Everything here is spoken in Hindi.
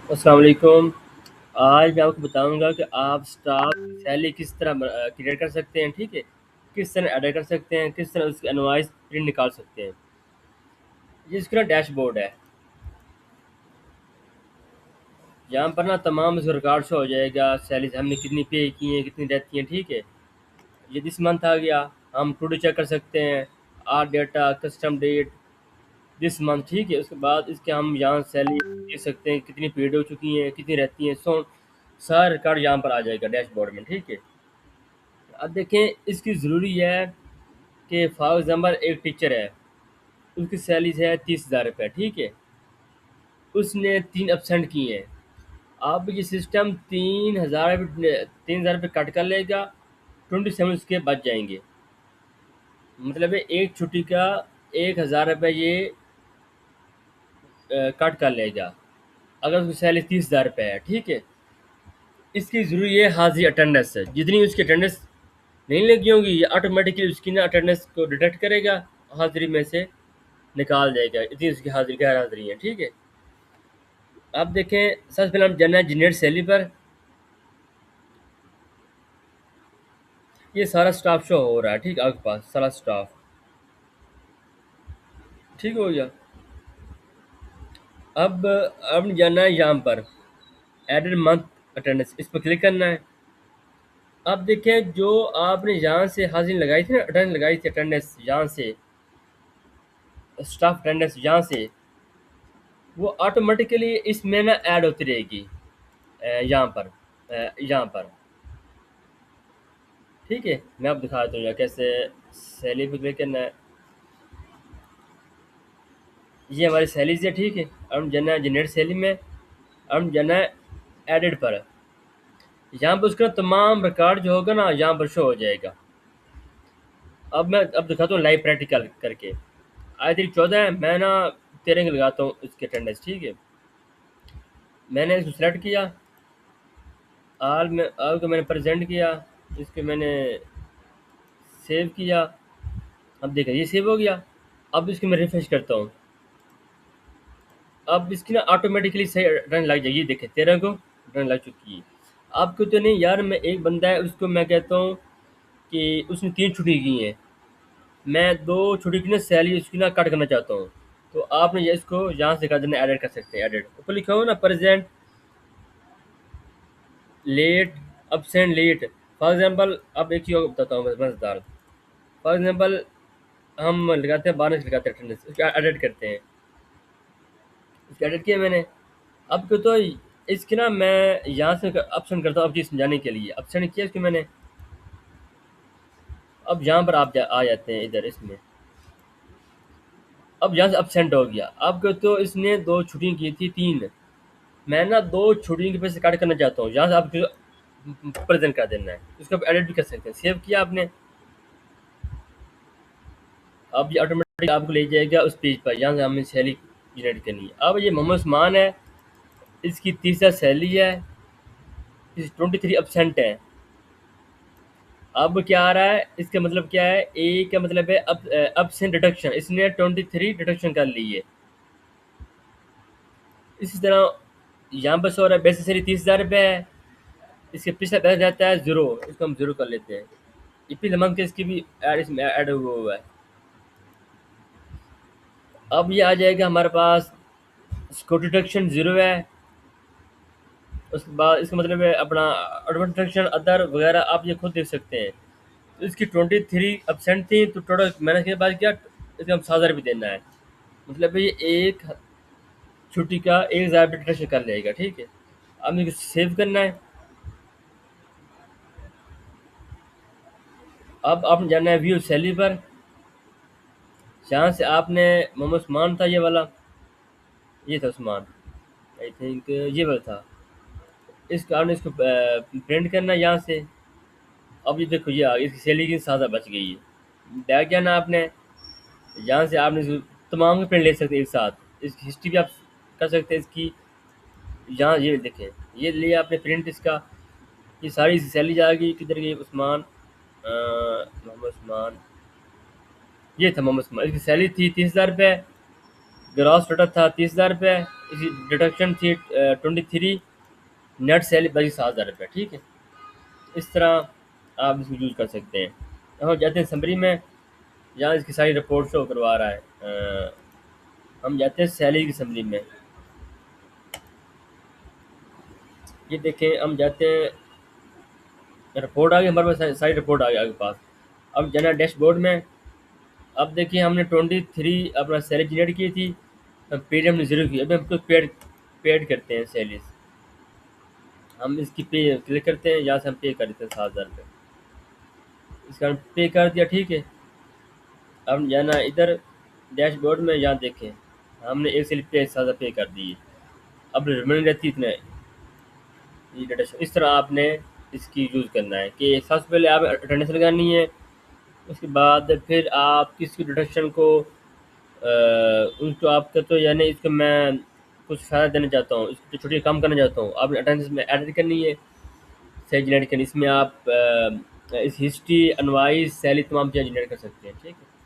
अस्सलाम वालेकुम। आज मैं आपको बताऊंगा कि आप स्टाफ सैलरी किस तरह क्रिएट कर सकते हैं, ठीक है। किस तरह एडिट कर सकते हैं, किस तरह उसकी इनवॉइस प्रिंट निकाल सकते हैं। ये इसका डैशबोर्ड है। यहाँ पर ना तमाम उसका रिकॉर्ड शो हो जाएगा, सैलरीज हमने कितनी पे की हैं, कितनी रहती हैं, ठीक है। ये दिस मंथ आ गया, हम टू डे चेक कर सकते हैं। Our data, custom date, this month, ठीक है। उसके बाद इसके हम यहाँ सैलरी देख सकते हैं, कितनी पेड हो चुकी हैं, कितनी रहती हैं, सो सारा रिकॉर्ड यहाँ पर आ जाएगा डैशबोर्ड में, ठीक है। अब देखें, इसकी ज़रूरी है कि फॉर एग्ज़ाम्पल एक टीचर है, उसकी सैलरी है 30,000 रुपये, ठीक है। उसने 3 एबसेंट किए हैं। अब ये सिस्टम 3,000 रुपये कट कर लेगा, 27 उसके बच जाएंगे। मतलब है एक छुट्टी का 1,000 रुपये ये कट कर लेगा, अगर उसकी सैलरी 30,000 रुपये है, ठीक है। इसकी ज़रूरी है हाजिरी अटेंडेंस है, जितनी उसकी अटेंडेंस नहीं लगी होगी ये ऑटोमेटिकली उसकी ना अटेंडेंस को डिटेक्ट करेगा, हाजिरी में से निकाल देगा इतनी उसकी हाजिरी गैर हाजिरी है, ठीक है। अब देखें, सबसे पहले हम जाना है जनरेट सैलरी पर। ये सारा स्टाफ शो हो रहा है, ठीक है, आपके पास सारा स्टाफ ठीक हो गया। अब जाना है यहाँ पर एडेड मंथ अटेंडेंस, इस पर क्लिक करना है। अब देखें, जो आपने यहाँ से हाजिरी लगाई थी ना, अटेंडेंस लगाई थी, अटेंडेंस यहाँ से, स्टाफ अटेंडेंस यहाँ से, वो ऑटोमेटिकली इसमें ना ऐड होती रहेगी। यहाँ पर, यहाँ पर, ठीक है। मैं अब दिखाता हूँ यहाँ कैसे सैलरी पे क्लिक करना है। ये हमारी सैलरीज है, ठीक है। अब हम जाना है जनरेट सैलरी में, अब हम जाना है एडिट पर। यहाँ पर उसका तमाम रिकॉर्ड जो होगा ना यहाँ पर शो हो जाएगा। अब मैं अब दिखाता हूँ लाइव प्रैक्टिकल करके। आज तारीख 14 है, मैं ना 13 की लगाता हूँ इसके अटेंडेंस, ठीक है। मैंने इसको सेलेक्ट किया, आल को मैंने प्रेजेंट किया, इसके मैंने सेव किया। अब देखा ये सेव हो गया। अब इसको मैं रिफ्रेश करता हूँ। अब इसकी ना ऑटोमेटिकली सही रन लग जाएगी। देखें 13 को रन लग चुकी है। आपको तो नहीं यार, मैं एक बंदा है उसको मैं कहता हूँ कि उसने 3 छुट्टी की हैं, मैं 2 छुट्टी की ना सैलरी उसकी ना कट करना चाहता हूँ। तो आपने ये इसको यहाँ से कर देना, एडिट कर सकते हैं। एडिट ऊपर लिखा हो ना, present late, absent late. For example अब एक चीज़ और बताता हूँ मज़ेदार। फॉर एग्जांपल हम लगाते हैं 12 लगाते हैं अटेंडेंस, उसको एडिट करते हैं। उसको एडिट किया मैंने। अब क्यों तो इसकी ना मैं यहाँ से ऑप्शन करता हूँ अब चीज़ समझाने के लिए। ऑप्शन किया इसको मैंने। अब यहाँ पर आप आ जाते हैं इधर इसमें। अब यहाँ से अपसेंट हो गया। अब क्यों तो इसने 2 छुट्टियाँ की थी, 3। मैं ना 2 छुट्टियों के पैसे काट करना चाहता हूँ। यहाँ से आपको प्रेजेंट कर देना है, उसको आप एडिट भी कर सकते हैं। सेव किया आपने, अब ये ऑटोमेटिक आपको ले जाएगा उस पेज पर जहाँ से हमें सैलरी जनरेट करनी है। अब ये मोहम्मद उस्मान है, इसकी 30,000 सैलरी है, इस 23 अपसेंट है। अब क्या आ रहा है, इसका मतलब क्या है, ए का मतलब है अब अपसेंट डिडक्शन, इसने 23 डिडक्शन कर ली है। इसी तरह यहाँ पर सो रहा है बेसिक सैलरी 30,000 रुपये है, इसके पिछला बैलेंस जाता है ज़ीरो, इसको हम ज़ीरो कर लेते हैं। ये पिछले मंथ के इसकी भी ऐड इसमें ऐड हुआ है। अब ये आ जाएगा हमारे पास, इसको डिडक्शन ज़ीरो है। उसके बाद इसका मतलब है अपना एडमिनिस्ट्रेशन अदर वगैरह आप ये खुद देख सकते हैं। तो इसकी 23 अपसेंट थी, तो टोटल मैंने के बाद क्या, इसका हम 7,000 भी देना है। मतलब ये एक छुट्टी का 1,000 डिडक्शन कर लेगा, ठीक है। अब मुझे सेव करना है। अब आपने जाना है व्यू सैलरी पर। जहाँ से आपने मोहम्मद उस्मान था, ये वाला, ये था उस्मान, आई थिंक ये वाला था। इसका आपने इसको प्रिंट करना है यहाँ से। अब ये देखो ये आ गई, इसकी सैलरी की 7,000 बच गई है। बैक जाना आपने, यहाँ से आपने तमाम के प्रिंट ले सकते हैं एक साथ। इसकी हिस्ट्री भी आप कर सकते हैं इसकी। यहाँ ये देखें, ये लिया आपने प्रिंट इसका, ये सारी सैलरी जाएगी। किधर गई उस्मान, मोहम्मद उस्मान, ये था मोहम्मद उस्मान, इसकी सैलरी थी 30,000 रुपये। ग्रॉस टोटल था 30,000 रुपये, इसकी डिडक्शन थी 23, नेट सैलरी बची 7,000 रुपये। ठीक है, इस तरह आप इसको यूज़ कर सकते हैं। अब हम जाते हैं समरी में, जहाँ इसकी सारी रिपोर्ट शो करवा रहा है। हम जाते हैं सैलरी की समरी में। ये देखें, हम जाते हैं, रिपोर्ट आ गई हमारे पास, सारी रिपोर्ट आ गई आपके पास। अब जाना डैशबोर्ड में। अब देखिए, हमने 23 अपना सैलरी जनरेट की थी, पेड हमने ज़ीरो की। अभी हम कुछ पेड पेड करते हैं सैलरीज। हम इसकी पे क्लिक करते हैं, यहाँ से हम पे कर देते हैं 7,000 रुपये। इसका हम पे कर दिया। ठीक है, अब जाना इधर डैशबोर्ड में, यहाँ देखें हमने एक सैलरी पे 7,000 पे कर दी है। अब रिमेनिंग रहती है इतने, ये डाटा शो। इस तरह आपने इसकी यूज़ करना है कि सबसे पहले आप अटेंडेंस लगानी है, उसके बाद फिर आप किसकी डिडक्शन को उनको आपका, तो यानी इसको मैं कुछ फ़ायदा देना चाहता हूँ, इसकी छुट्टी कम करना चाहता हूँ, आपने अटेंडेंस में ऐड करनी है, सही जनरेट करनी। इसमें आप इस हिस्ट्री, अनवाइज, सैलरी तमाम चीज़ें जनरेट कर सकते हैं। ठीक है।